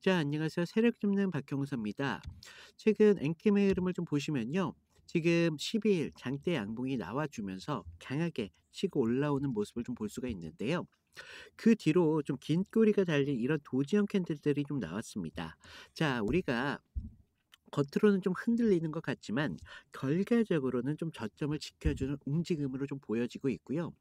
자, 안녕하세요. 세력 짚는 박형서입니다. 최근 엔킴의 흐름을 좀 보시면요. 지금 12일 장대 양봉이 나와주면서 강하게 치고 올라오는 모습을 좀 볼 수가 있는데요. 그 뒤로 좀 긴 꼬리가 달린 이런 도지형 캔들들이 좀 나왔습니다. 자, 우리가 겉으로는 좀 흔들리는 것 같지만 결과적으로는 좀 저점을 지켜주는 움직임으로 좀 보여지고 있고요.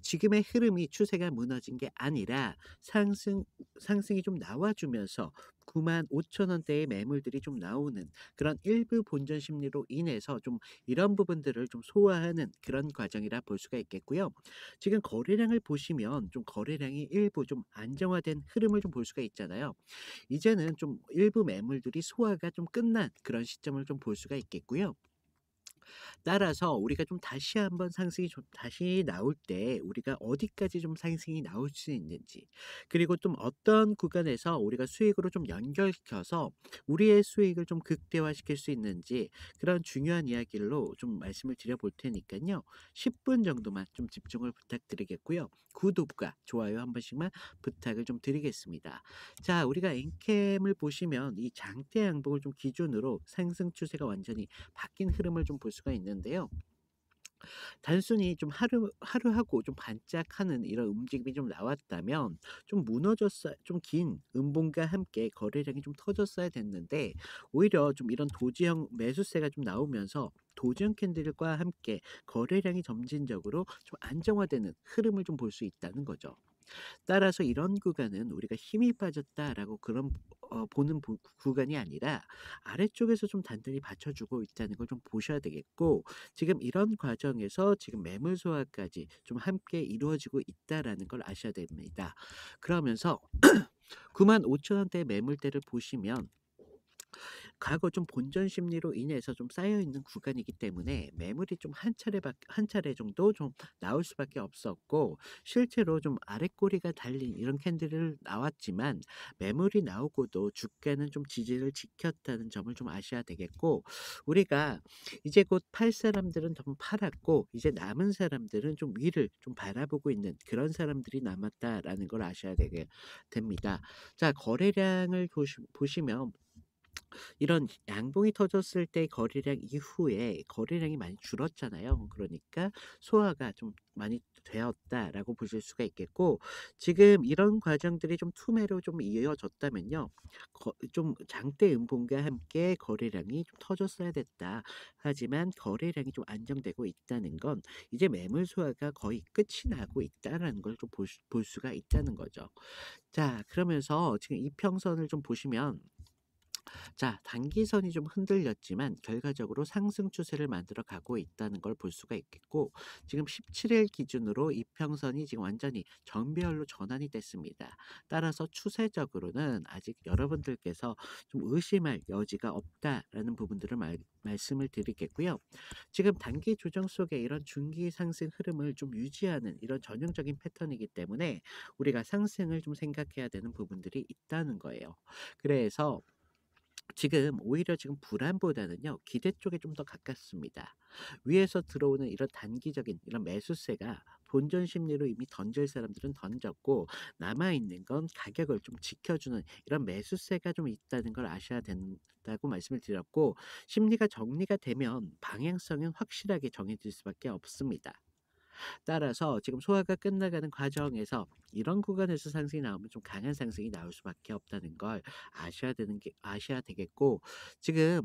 지금의 흐름이 추세가 무너진 게 아니라 상승이 좀 나와주면서 95,000원대의 매물들이 좀 나오는 그런 일부 본전 심리로 인해서 좀 이런 부분들을 좀 소화하는 그런 과정이라 볼 수가 있겠고요. 지금 거래량을 보시면 좀 거래량이 일부 좀 안정화된 흐름을 좀 볼 수가 있잖아요. 이제는 좀 일부 매물들이 소화가 좀 끝난 그런 시점을 좀 볼 수가 있겠고요. 따라서 우리가 좀 다시 한번 상승이 좀 다시 나올 때 우리가 어디까지 좀 상승이 나올 수 있는지, 그리고 좀 어떤 구간에서 우리가 수익으로 좀 연결시켜서 우리의 수익을 좀 극대화시킬 수 있는지, 그런 중요한 이야기로 좀 말씀을 드려 볼 테니까요. 10분 정도만 좀 집중을 부탁드리겠고요. 구독과 좋아요 한 번씩만 부탁을 좀 드리겠습니다. 자, 우리가 엔캠을 보시면 이 장대 양봉을 좀 기준으로 상승 추세가 완전히 바뀐 흐름을 좀 볼 수가 있는데요. 단순히 좀 하루하고 좀 반짝하는 이런 움직임이 좀 나왔다면 좀 무너졌어야, 좀 긴 음봉과 함께 거래량이 좀 터졌어야 됐는데, 오히려 좀 이런 도지형 매수세가 좀 나오면서 도지형 캔들과 함께 거래량이 점진적으로 좀 안정화되는 흐름을 좀 볼 수 있다는 거죠. 따라서 이런 구간은 우리가 힘이 빠졌다라고 그런 보는 구간이 아니라 아래쪽에서 좀 단단히 받쳐주고 있다는 걸 좀 보셔야 되겠고, 지금 이런 과정에서 지금 매물 소화까지 좀 함께 이루어지고 있다라는 걸 아셔야 됩니다. 그러면서 95,000원대 매물대를 보시면 과거 좀 본전 심리로 인해서 좀 쌓여 있는 구간이기 때문에 매물이 좀 한 차례 정도 좀 나올 수밖에 없었고, 실제로 좀 아랫꼬리가 달린 이런 캔들을 나왔지만 매물이 나오고도 주가는 좀 지지를 지켰다는 점을 좀 아셔야 되겠고, 우리가 이제 곧 팔 사람들은 좀 팔았고 이제 남은 사람들은 좀 위를 좀 바라보고 있는 그런 사람들이 남았다라는 걸 아셔야 되게 됩니다. 자, 거래량을 보시면 이런 양봉이 터졌을 때 거래량 이후에 거래량이 많이 줄었잖아요. 그러니까 소화가 좀 많이 되었다라고 보실 수가 있겠고, 지금 이런 과정들이 좀 투매로 좀 이어졌다면요. 좀 장대 음봉과 함께 거래량이 좀 터졌어야 됐다. 하지만 거래량이 좀 안정되고 있다는 건 이제 매물 소화가 거의 끝이 나고 있다라는 걸 좀 볼 수가 있다는 거죠. 자, 그러면서 지금 이평선을 좀 보시면, 자, 단기선이 좀 흔들렸지만 결과적으로 상승 추세를 만들어 가고 있다는 걸 볼 수가 있겠고, 지금 17일 기준으로 이평선이 지금 완전히 정배열로 전환이 됐습니다. 따라서 추세적으로는 아직 여러분들께서 좀 의심할 여지가 없다라는 부분들을 말씀을 드리겠고요. 지금 단기 조정 속에 이런 중기 상승 흐름을 좀 유지하는 이런 전형적인 패턴이기 때문에 우리가 상승을 좀 생각해야 되는 부분들이 있다는 거예요. 그래서 지금 오히려 지금 불안보다는요, 기대 쪽에 좀 더 가깝습니다. 위에서 들어오는 이런 단기적인 이런 매수세가 본전 심리로 이미 던질 사람들은 던졌고, 남아있는 건 가격을 좀 지켜주는 이런 매수세가 좀 있다는 걸 아셔야 된다고 말씀을 드렸고, 심리가 정리가 되면 방향성은 확실하게 정해질 수밖에 없습니다. 따라서 지금 소화가 끝나가는 과정에서 이런 구간에서 상승이 나오면 좀 강한 상승이 나올 수밖에 없다는 걸 아셔야 되겠고, 지금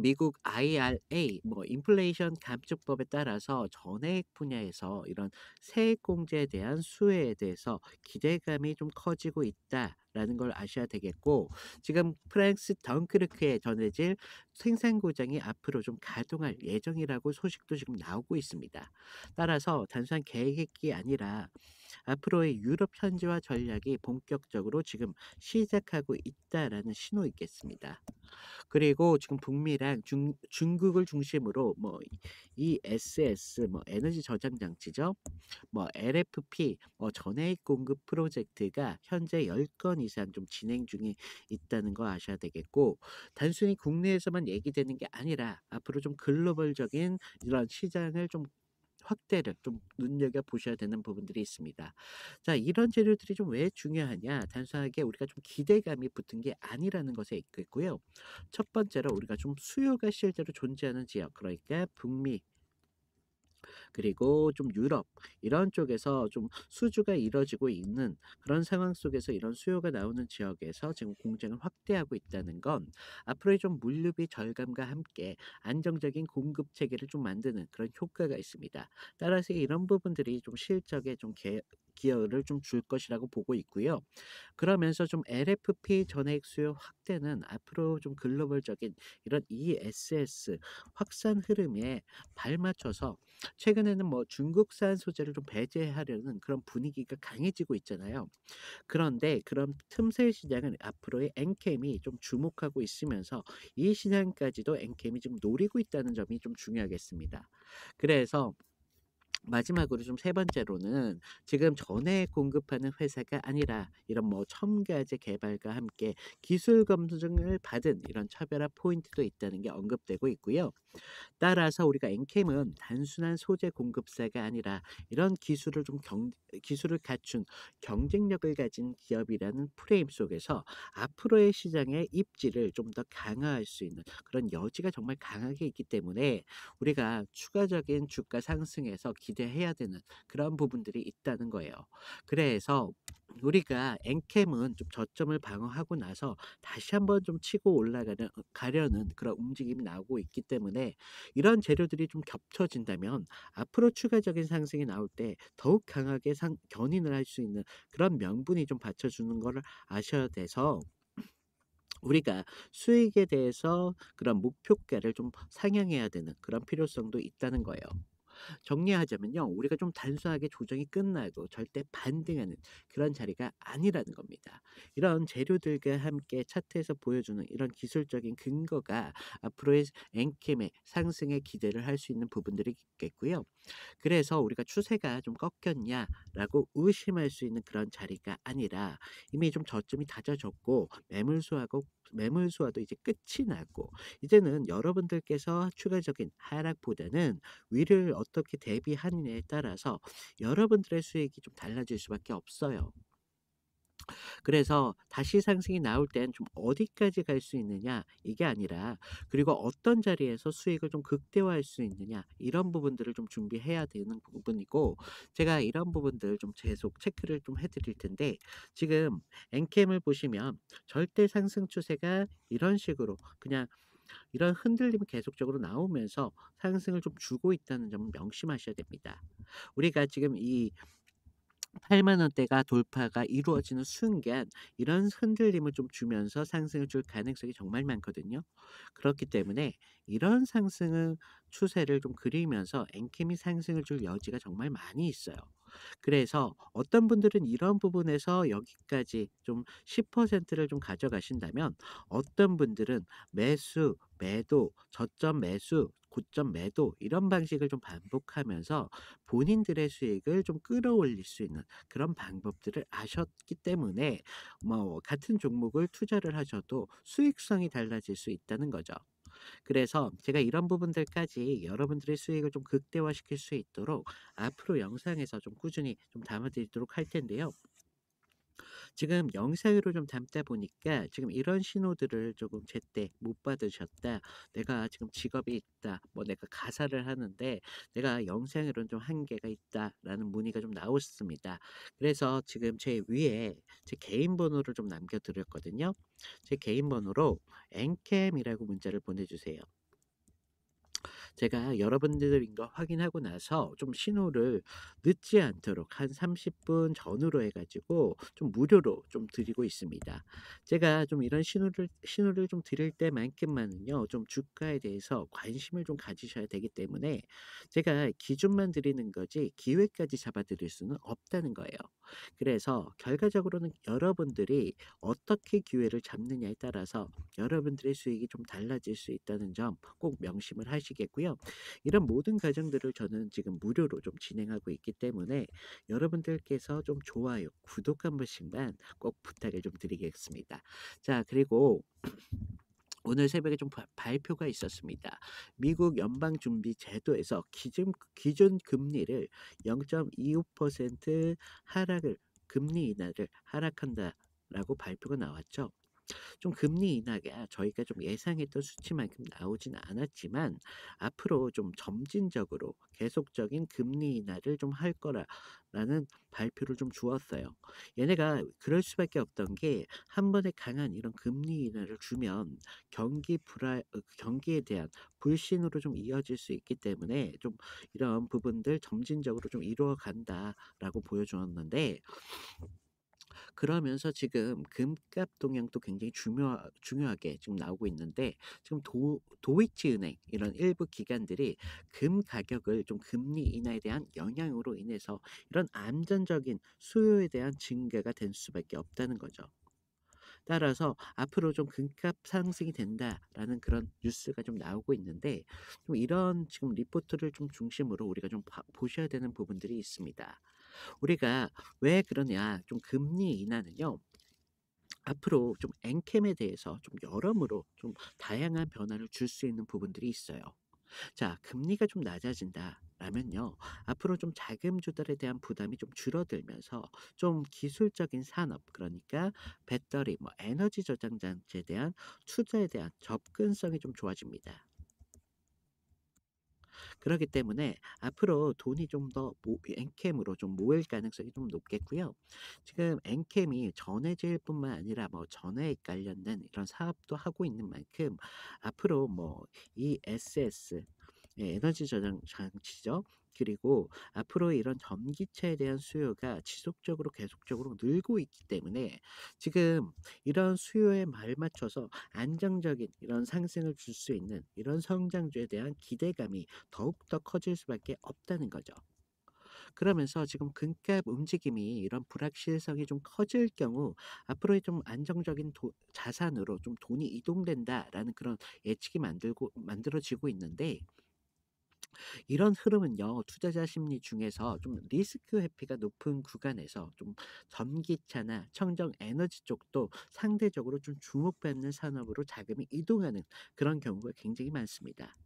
미국 IRA 뭐 인플레이션 감축법에 따라서 전해액 분야에서 이런 세액 공제에 대한 수혜에 대해서 기대감이 좀 커지고 있다라는 걸 아셔야 되겠고, 지금 프랑스 덩크르크에 전해질 생산 고장이 앞으로 좀 가동할 예정이라고 소식도 지금 나오고 있습니다. 따라서 단순한 계획이 아니라 앞으로의 유럽 현지화 전략이 본격적으로 지금 시작하고 있다라는 신호이겠습니다. 그리고 지금 북미랑 중국을 중심으로 뭐 ESS 뭐 에너지 저장 장치죠. 뭐 LFP 뭐 전해액 공급 프로젝트가 현재 10건 이상 좀 진행 중에 있다는 거 아셔야 되겠고, 단순히 국내에서만 얘기되는 게 아니라 앞으로 좀 글로벌적인 이런 시장을 좀 확대를 좀 눈여겨 보셔야 되는 부분들이 있습니다. 자, 이런 재료들이 좀 왜 중요하냐? 단순하게 우리가 좀 기대감이 붙은 게 아니라는 것에 있겠고요. 첫 번째로 우리가 좀 수요가 실제로 존재하는 지역, 그러니까 북미 그리고 좀 유럽 이런 쪽에서 좀 수주가 이뤄지고 있는 그런 상황 속에서 이런 수요가 나오는 지역에서 지금 공장을 확대하고 있다는 건 앞으로의 좀 물류비 절감과 함께 안정적인 공급 체계를 좀 만드는 그런 효과가 있습니다. 따라서 이런 부분들이 좀 실적에 좀 기여를 좀 줄 것이라고 보고 있고요. 그러면서 좀 LFP 전해액 수요 확대는 앞으로 좀 글로벌적인 이런 ESS 확산 흐름에 발맞춰서 최근에는 뭐 중국산 소재를 좀 배제하려는 그런 분위기가 강해지고 있잖아요. 그런데 그런 틈새 시장은 앞으로의 엔캠이 좀 주목하고 있으면서 이 시장까지도 엔캠이 지금 노리고 있다는 점이 좀 중요하겠습니다. 그래서 마지막으로 좀 세 번째로는 지금 전해 공급하는 회사가 아니라 이런 뭐 첨가제 개발과 함께 기술 검증을 받은 이런 차별화 포인트도 있다는 게 언급되고 있고요. 따라서 우리가 엔캠은 단순한 소재 공급사가 아니라 이런 기술을 갖춘 경쟁력을 가진 기업이라는 프레임 속에서 앞으로의 시장의 입지를 좀 더 강화할 수 있는 그런 여지가 정말 강하게 있기 때문에 우리가 추가적인 주가 상승에서 기대해야 되는 그런 부분들이 있다는 거예요. 그래서 우리가 엔캠은 좀 저점을 방어하고 나서 다시 한번 좀 치고 올라가는 가려는 그런 움직임이 나오고 있기 때문에 이런 재료들이 좀 겹쳐진다면 앞으로 추가적인 상승이 나올 때 더욱 강하게 견인을 할 수 있는 그런 명분이 좀 받쳐주는 거를 아셔야 돼서 우리가 수익에 대해서 그런 목표가를 좀 상향해야 되는 그런 필요성도 있다는 거예요. 정리하자면요. 우리가 좀 단순하게 조정이 끝나고 절대 반등하는 그런 자리가 아니라는 겁니다. 이런 재료들과 함께 차트에서 보여주는 이런 기술적인 근거가 앞으로의 엔캠의 상승에 기대를 할 수 있는 부분들이 있겠고요. 그래서 우리가 '추세가 좀 꺾였냐?'라고 의심할 수 있는 그런 자리가 아니라 이미 좀 저점이 다져졌고 매물수와도 이제 끝이 나고 이제는 여러분들께서 추가적인 하락보다는 위를 어떻게 대비하느냐에 따라서 여러분들의 수익이 좀 달라질 수밖에 없어요. 그래서 다시 상승이 나올 땐 좀 어디까지 갈 수 있느냐 이게 아니라 그리고 어떤 자리에서 수익을 좀 극대화할 수 있느냐 이런 부분들을 좀 준비해야 되는 부분이고 제가 이런 부분들 좀 계속 체크를 좀 해 드릴 텐데 지금 엔캠을 보시면 절대 상승 추세가 이런 식으로 그냥 이런 흔들림이 계속적으로 나오면서 상승을 좀 주고 있다는 점을 명심하셔야 됩니다. 우리가 지금 이 8만 원대가 돌파가 이루어지는 순간 이런 흔들림을 좀 주면서 상승을 줄 가능성이 정말 많거든요. 그렇기 때문에 이런 상승의 추세를 좀 그리면서 엔킴이 상승을 줄 여지가 정말 많이 있어요. 그래서 어떤 분들은 이런 부분에서 여기까지 좀 10%를 좀 가져가신다면 어떤 분들은 매수, 매도, 저점 매수, 고점 매도 이런 방식을 좀 반복하면서 본인들의 수익을 좀 끌어올릴 수 있는 그런 방법들을 아셨기 때문에 뭐 같은 종목을 투자를 하셔도 수익성이 달라질 수 있다는 거죠. 그래서 제가 이런 부분들까지 여러분들의 수익을 좀 극대화시킬 수 있도록 앞으로 영상에서 좀 꾸준히 좀 담아 드리도록 할 텐데요. 지금 영상으로 좀 담다 보니까 지금 이런 신호들을 조금 제때 못 받으셨다. 내가 지금 직업이 있다. 뭐 내가 가사를 하는데 내가 영상으로는 좀 한계가 있다라는 문의가 좀 나왔습니다. 그래서 지금 제 위에 제 개인 번호를 좀 남겨드렸거든요. 제 개인 번호로 엔캠이라고 문자를 보내주세요. 제가 여러분들인 거 확인하고 나서 좀 신호를 늦지 않도록 한 30분 전후로 해 가지고 좀 무료로 좀 드리고 있습니다. 제가 좀 이런 신호를 좀 드릴 때만큼만은요. 좀 주가에 대해서 관심을 좀 가지셔야 되기 때문에 제가 기준만 드리는 거지 기회까지 잡아 드릴 수는 없다는 거예요. 그래서 결과적으로는 여러분들이 어떻게 기회를 잡느냐에 따라서 여러분들의 수익이 좀 달라질 수 있다는 점 꼭 명심을 하시겠고요. 이런 모든 과정들을 저는 지금 무료로 좀 진행하고 있기 때문에 여러분들께서 좀 좋아요, 구독 한 번씩만 꼭 부탁을 좀 드리겠습니다. 자, 그리고 오늘 새벽에 좀 발표가 있었습니다. 미국 연방준비제도에서 기준 금리를 0.25% 하락을 금리 인하를 하락한다라고 발표가 나왔죠. 좀 금리 인하가 저희가 좀 예상했던 수치만큼 나오진 않았지만 앞으로 좀 점진적으로 계속적인 금리 인하를 좀 할 거라라는 발표를 좀 주었어요. 얘네가 그럴 수밖에 없던 게 한 번에 강한 이런 금리 인하를 주면 경기에 대한 불신으로 좀 이어질 수 있기 때문에 좀 이런 부분들 점진적으로 좀 이루어 간다라고 보여주었는데 그러면서 지금 금값 동향도 굉장히 중요하게 지금 나오고 있는데 지금 도이치은행 이런 일부 기관들이 금 가격을 좀 금리 인하에 대한 영향으로 인해서 이런 안전적인 수요에 대한 증가가 될 수밖에 없다는 거죠. 따라서 앞으로 좀 금값 상승이 된다라는 그런 뉴스가 좀 나오고 있는데 좀 이런 지금 리포트를 좀 중심으로 우리가 좀 보셔야 되는 부분들이 있습니다. 우리가 왜 그러냐? 좀 금리 인하는요. 앞으로 좀 엔캠에 대해서 좀 여러모로 좀 다양한 변화를 줄 수 있는 부분들이 있어요. 자, 금리가 좀 낮아진다라면요. 앞으로 좀 자금 조달에 대한 부담이 좀 줄어들면서 좀 기술적인 산업, 그러니까 배터리, 뭐 에너지 저장 장치에 대한 투자에 대한 접근성이 좀 좋아집니다. 그렇기 때문에 앞으로 돈이 좀 더 엔캠으로 좀 모일 가능성이 좀 높겠고요. 지금 엔캠이 전해질 뿐만 아니라 뭐 전해에 관련된 이런 사업도 하고 있는 만큼 앞으로 뭐 ESS 에너지 저장 장치죠. 그리고 앞으로 이런 전기차에 대한 수요가 지속적으로 계속적으로 늘고 있기 때문에 지금 이런 수요에 발맞춰서 안정적인 이런 상승을 줄 수 있는 이런 성장주에 대한 기대감이 더욱더 커질 수밖에 없다는 거죠. 그러면서 지금 금값 움직임이 이런 불확실성이 좀 커질 경우 앞으로의 좀 안정적인 자산으로 좀 돈이 이동된다라는 그런 예측이 만들어지고 있는데 이런 흐름은요, 투자자 심리 중에서 좀 리스크 회피가 높은 구간에서 좀 전기차나 청정 에너지 쪽도 상대적으로 좀 주목받는 산업으로 자금이 이동하는 그런 경우가 굉장히 많습니다.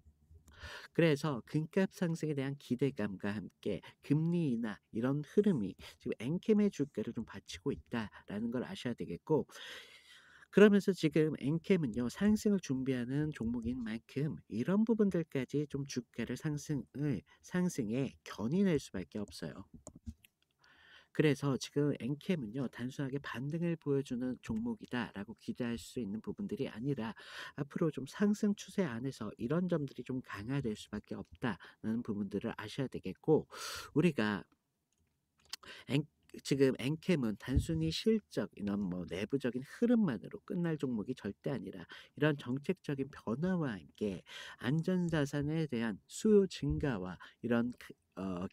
그래서 금값 상승에 대한 기대감과 함께 금리 인하 이런 흐름이 지금 엔캠의 주가를 좀 받치고 있다라는 걸 아셔야 되겠고 그러면서 지금 엔캠은요 상승을 준비하는 종목인 만큼 이런 부분들까지 좀 주가를 상승에 견인할 수밖에 없어요. 그래서 지금 엔캠은요 단순하게 반등을 보여주는 종목이다라고 기대할 수 있는 부분들이 아니라 앞으로 좀 상승 추세 안에서 이런 점들이 좀 강화될 수밖에 없다는 부분들을 아셔야 되겠고 우리가 앵 지금 앵캠은 단순히 실적 이런 뭐 내부적인 흐름만으로 끝날 종목이 절대 아니라 이런 정책적인 변화와 함께 안전자산에 대한 수요 증가와 이런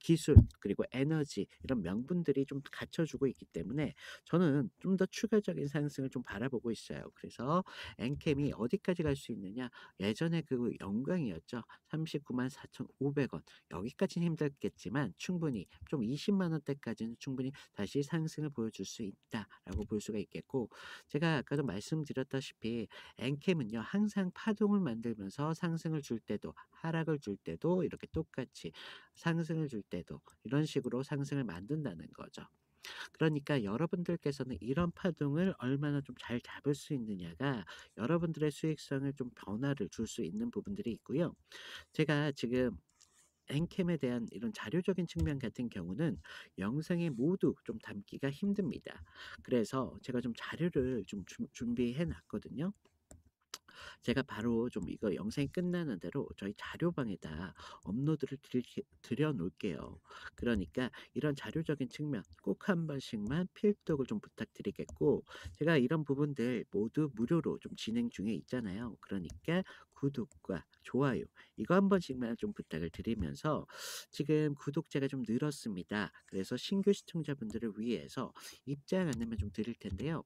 기술 그리고 에너지 이런 명분들이 좀 갖춰주고 있기 때문에 저는 좀 더 추가적인 상승을 좀 바라보고 있어요. 그래서 앵캠이 어디까지 갈 수 있느냐? 예전에 그 영광이었죠. 39만 4,500 원. 여기까지는 힘들겠지만 충분히 좀 20만 원대까지는 충분히 다시 상승을 보여줄 수 있다라고 볼 수가 있겠고 제가 아까도 말씀드렸다시피 엔캠은요 항상 파동을 만들면서 상승을 줄 때도 하락을 줄 때도 이렇게 똑같이 상승을 줄 때도 이런 식으로 상승을 만든다는 거죠. 그러니까 여러분들께서는 이런 파동을 얼마나 좀 잘 잡을 수 있느냐가 여러분들의 수익성을 좀 변화를 줄 수 있는 부분들이 있고요. 제가 지금 엔캠에 대한 이런 자료적인 측면 같은 경우는 영상에 모두 좀 담기가 힘듭니다. 그래서 제가 좀 자료를 좀 준비해 놨거든요. 제가 바로 좀 이거 영상이 끝나는 대로 저희 자료방에다 업로드를 드려 놓을게요. 그러니까 이런 자료적인 측면 꼭 한 번씩만 필독을 좀 부탁드리겠고 제가 이런 부분들 모두 무료로 좀 진행 중에 있잖아요. 그러니까 구독과 좋아요 이거 한 번씩만 좀 부탁을 드리면서 지금 구독자가 좀 늘었습니다. 그래서 신규 시청자분들을 위해서 입장 안내만 좀 드릴 텐데요.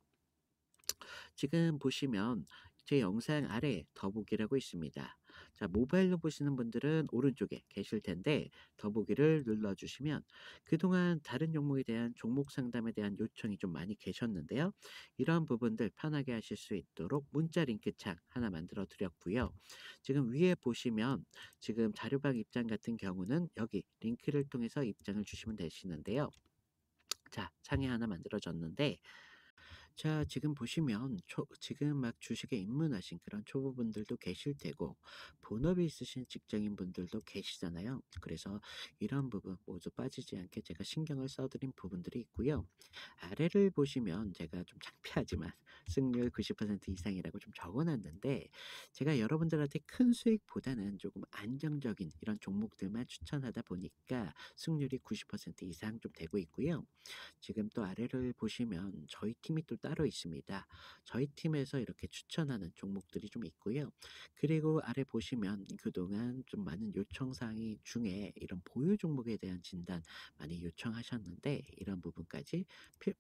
지금 보시면 제 영상 아래에 더보기라고 있습니다. 자, 모바일로 보시는 분들은 오른쪽에 계실 텐데 더보기를 눌러주시면 그동안 다른 종목에 대한 종목 상담에 대한 요청이 좀 많이 계셨는데요. 이런 부분들 편하게 하실 수 있도록 문자 링크창 하나 만들어 드렸고요. 지금 위에 보시면 지금 자료방 입장 같은 경우는 여기 링크를 통해서 입장을 주시면 되시는데요. 자, 창이 하나 만들어졌는데 자, 지금 보시면 지금 막 주식에 입문하신 그런 초보분들도 계실 테고 본업이 있으신 직장인분들도 계시잖아요. 그래서 이런 부분 모두 빠지지 않게 제가 신경을 써드린 부분들이 있고요. 아래를 보시면 제가 좀 창피하지만 승률 90% 이상이라고 좀 적어놨는데 제가 여러분들한테 큰 수익보다는 조금 안정적인 이런 종목들만 추천하다 보니까 승률이 90% 이상 좀 되고 있고요. 지금 또 아래를 보시면 저희 팀이 또 따로 있습니다. 저희 팀에서 이렇게 추천하는 종목들이 좀 있고요. 그리고 아래 보시면 그동안 좀 많은 요청 사항이 중에 이런 보유 종목에 대한 진단 많이 요청하셨는데 이런 부분까지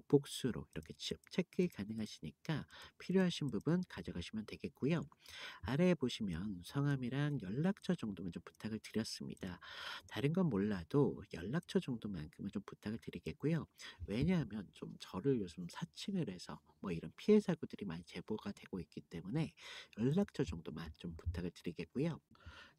복수로 이렇게 체크 가능하시니까 필요하신 부분 가져가시면 되겠고요. 아래에 보시면 성함이랑 연락처 정도만 좀 부탁을 드렸습니다. 다른 건 몰라도 연락처 정도만큼은 좀 부탁을 드리겠고요. 왜냐하면 좀 저를 요즘 사칭을 해서 뭐 이런 피해 사고들이 많이 제보가 되고 있기 때문에 연락처 정도만 좀 부탁을 드리겠고요.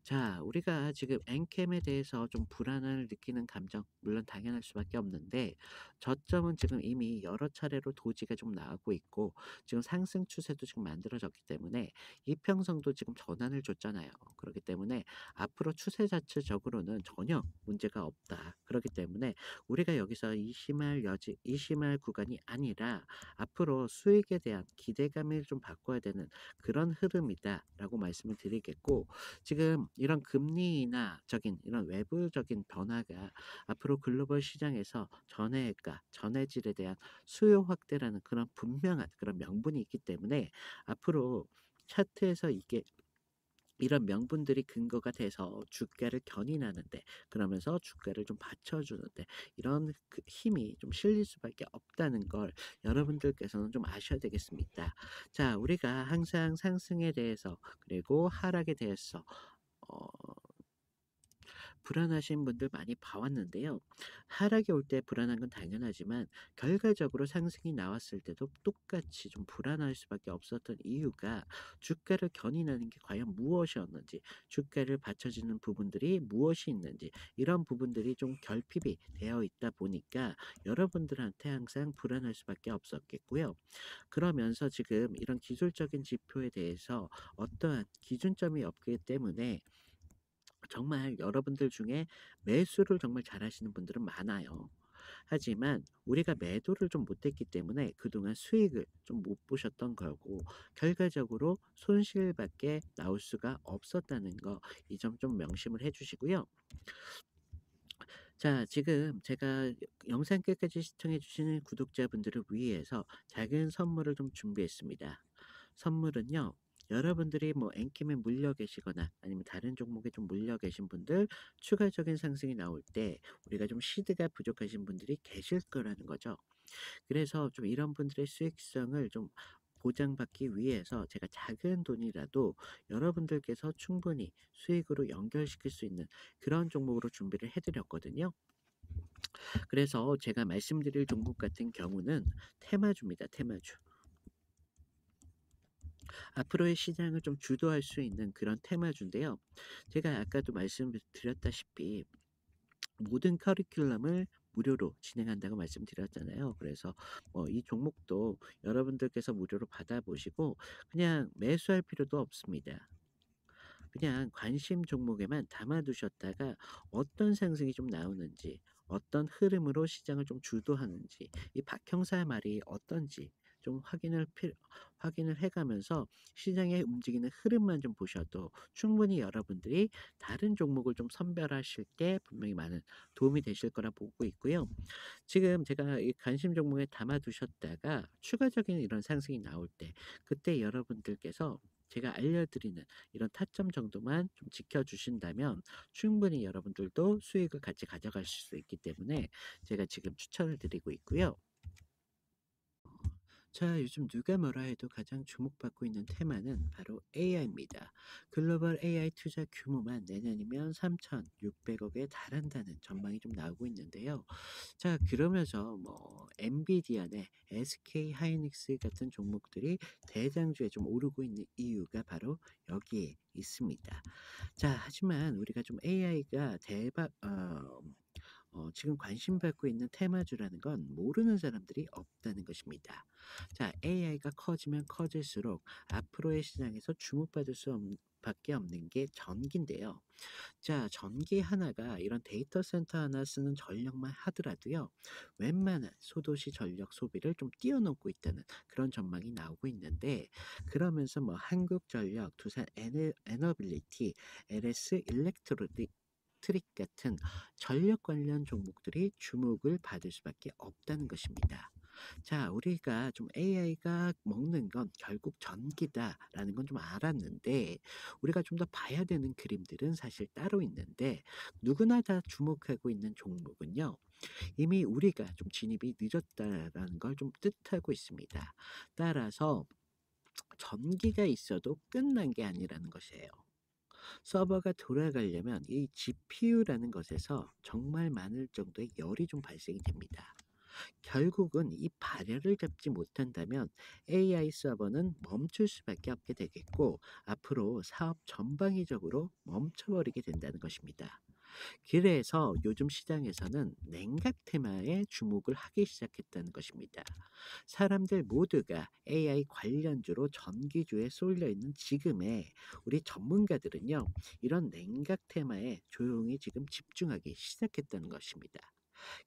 자, 우리가 지금 엔캠에 대해서 좀 불안을 느끼는 감정, 물론 당연할 수밖에 없는데, 저점은 지금 이미 여러 차례로 도지가 좀 나오고 있고, 지금 상승 추세도 지금 만들어졌기 때문에, 이평성도 지금 전환을 줬잖아요. 그렇기 때문에, 앞으로 추세 자체적으로는 전혀 문제가 없다. 그렇기 때문에, 우리가 여기서 이심할 구간이 아니라, 앞으로 수익에 대한 기대감을 좀 바꿔야 되는 그런 흐름이다라고 말씀을 드리겠고, 지금 이런 금리 인하적인 이런 외부적인 변화가 앞으로 글로벌 시장에서 전해가, 전해질에 대한 수요 확대라는 그런 분명한 그런 명분이 있기 때문에 앞으로 차트에서 이게 이런 명분들이 근거가 돼서 주가를 견인하는데 그러면서 주가를 좀 받쳐주는데 이런 그 힘이 좀 실릴 수밖에 없다는 걸 여러분들께서는 좀 아셔야 되겠습니다. 자, 우리가 항상 상승에 대해서 그리고 하락에 대해서 어 불안하신 분들 많이 봐왔는데요. 하락이 올 때 불안한 건 당연하지만 결과적으로 상승이 나왔을 때도 똑같이 좀 불안할 수밖에 없었던 이유가 주가를 견인하는 게 과연 무엇이었는지, 주가를 받쳐주는 부분들이 무엇이 있는지 이런 부분들이 좀 결핍이 되어 있다 보니까 여러분들한테 항상 불안할 수밖에 없었겠고요. 그러면서 지금 이런 기술적인 지표에 대해서 어떠한 기준점이 없기 때문에 정말 여러분들 중에 매수를 정말 잘하시는 분들은 많아요. 하지만 우리가 매도를 좀 못했기 때문에 그동안 수익을 좀 못 보셨던 거고 결과적으로 손실밖에 나올 수가 없었다는 거 이 점 좀 명심을 해 주시고요. 자, 지금 제가 영상 끝까지 시청해 주시는 구독자분들을 위해서 작은 선물을 좀 준비했습니다. 선물은요. 여러분들이 뭐 엔킴에 물려 계시거나 아니면 다른 종목에 좀 물려 계신 분들 추가적인 상승이 나올 때 우리가 좀 시드가 부족하신 분들이 계실 거라는 거죠. 그래서 좀 이런 분들의 수익성을 좀 보장받기 위해서 제가 작은 돈이라도 여러분들께서 충분히 수익으로 연결시킬 수 있는 그런 종목으로 준비를 해드렸거든요. 그래서 제가 말씀드릴 종목 같은 경우는 테마주입니다. 테마주. 앞으로의 시장을 좀 주도할 수 있는 그런 테마주인데요. 제가 아까도 말씀드렸다시피 모든 커리큘럼을 무료로 진행한다고 말씀드렸잖아요. 그래서 이 종목도 여러분들께서 무료로 받아보시고 그냥 매수할 필요도 없습니다. 그냥 관심 종목에만 담아두셨다가 어떤 상승이 좀 나오는지, 어떤 흐름으로 시장을 좀 주도하는지, 이 박형사 말이 어떤지 좀 확인을 해가면서 시장의 움직이는 흐름만 좀 보셔도 충분히 여러분들이 다른 종목을 좀 선별하실 때 분명히 많은 도움이 되실 거라 보고 있고요. 지금 제가 이 관심 종목에 담아두셨다가 추가적인 이런 상승이 나올 때 그때 여러분들께서 제가 알려드리는 이런 타점 정도만 좀 지켜주신다면 충분히 여러분들도 수익을 같이 가져가실 수 있기 때문에 제가 지금 추천을 드리고 있고요. 자, 요즘 누가 뭐라 해도 가장 주목받고 있는 테마는 바로 AI입니다. 글로벌 AI 투자 규모만 내년이면 3,600억에 달한다는 전망이 좀 나오고 있는데요. 자, 그러면서 뭐 엔비디아나 SK 하이닉스 같은 종목들이 대장주에 좀 오르고 있는 이유가 바로 여기에 있습니다. 자, 하지만 우리가 좀 AI가 지금 관심받고 있는 테마주라는 건 모르는 사람들이 없다는 것입니다. 자, AI가 커지면 커질수록 앞으로의 시장에서 주목받을 수 밖에 없는 게 전기인데요. 자, 전기 하나가 이런 데이터 센터 하나 쓰는 전력만 하더라도요. 웬만한 소도시 전력 소비를 좀 뛰어넘고 있다는 그런 전망이 나오고 있는데, 그러면서 뭐 한국전력, 두산 에너빌리티, LS 트릭 같은 전력 관련 종목들이 주목을 받을 수밖에 없다는 것입니다. 자, 우리가 좀 'AI가 먹는 건 결국 전기다.'라는 건 좀 알았는데, 우리가 좀 더 봐야 되는 그림들은 사실 따로 있는데, 누구나 다 주목하고 있는 종목은요, 이미 우리가 좀 진입이 늦었다라는 걸 좀 뜻하고 있습니다. 따라서 전기가 있어도 끝난 게 아니라는 것이에요. 서버가 돌아가려면 이 GPU라는 것에서 정말 많을 정도의 열이 좀 발생이 됩니다. 결국은 이 발열을 잡지 못한다면 AI 서버는 멈출 수밖에 없게 되겠고, 앞으로 사업 전방위적으로 멈춰버리게 된다는 것입니다. 그래서 요즘 시장에서는 냉각 테마에 주목을 하기 시작했다는 것입니다. 사람들 모두가 AI 관련주로 전기주에 쏠려 있는 지금에 우리 전문가들은요, 이런 냉각 테마에 조용히 지금 집중하기 시작했다는 것입니다.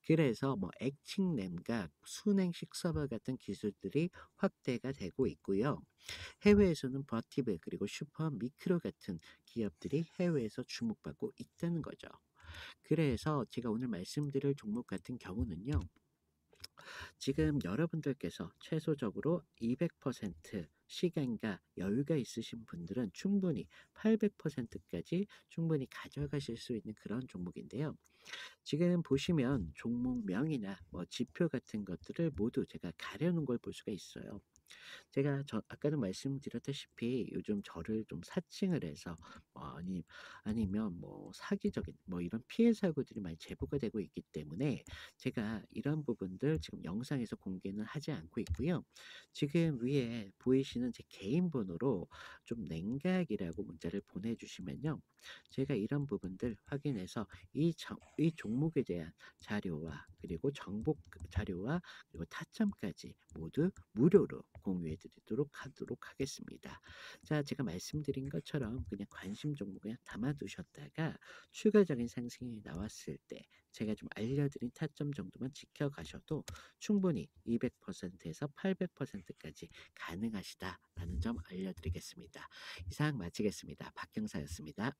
그래서 뭐 액칭 냉각, 순행식 서버 같은 기술들이 확대가 되고 있고요. 해외에서는 버티브 그리고 슈퍼 미크로 같은 기업들이 해외에서 주목받고 있다는 거죠. 그래서 제가 오늘 말씀드릴 종목 같은 경우는요, 지금 여러분들께서 최소적으로 200% 시간과 여유가 있으신 분들은 충분히 800%까지 충분히 가져가실 수 있는 그런 종목인데요. 지금 보시면 종목명이나 뭐 지표 같은 것들을 모두 제가 가려놓은 걸 볼 수가 있어요. 제가 아까도 말씀드렸다시피 요즘 저를 좀 사칭을 해서 아니면 뭐 사기적인 뭐 이런 피해 사고들이 많이 제보가 되고 있기 때문에 제가 이런 부분들 지금 영상에서 공개는 하지 않고 있고요. 지금 위에 보이시는 제 개인 번호로 좀 냉각이라고 문자를 보내주시면요, 제가 이런 부분들 확인해서 이 종목에 대한 자료와 그리고 정보 자료와 그리고 타점까지 모두 무료로 공유해 드리도록 하도록 하겠습니다. 자, 제가 말씀드린 것처럼 그냥 관심 종목 그냥 담아 두셨다가 추가적인 상승이 나왔을 때 제가 좀 알려드린 타점 정도만 지켜가셔도 충분히 200%에서 800%까지 가능하시다라는 점 알려드리겠습니다. 이상 마치겠습니다. 박경사였습니다.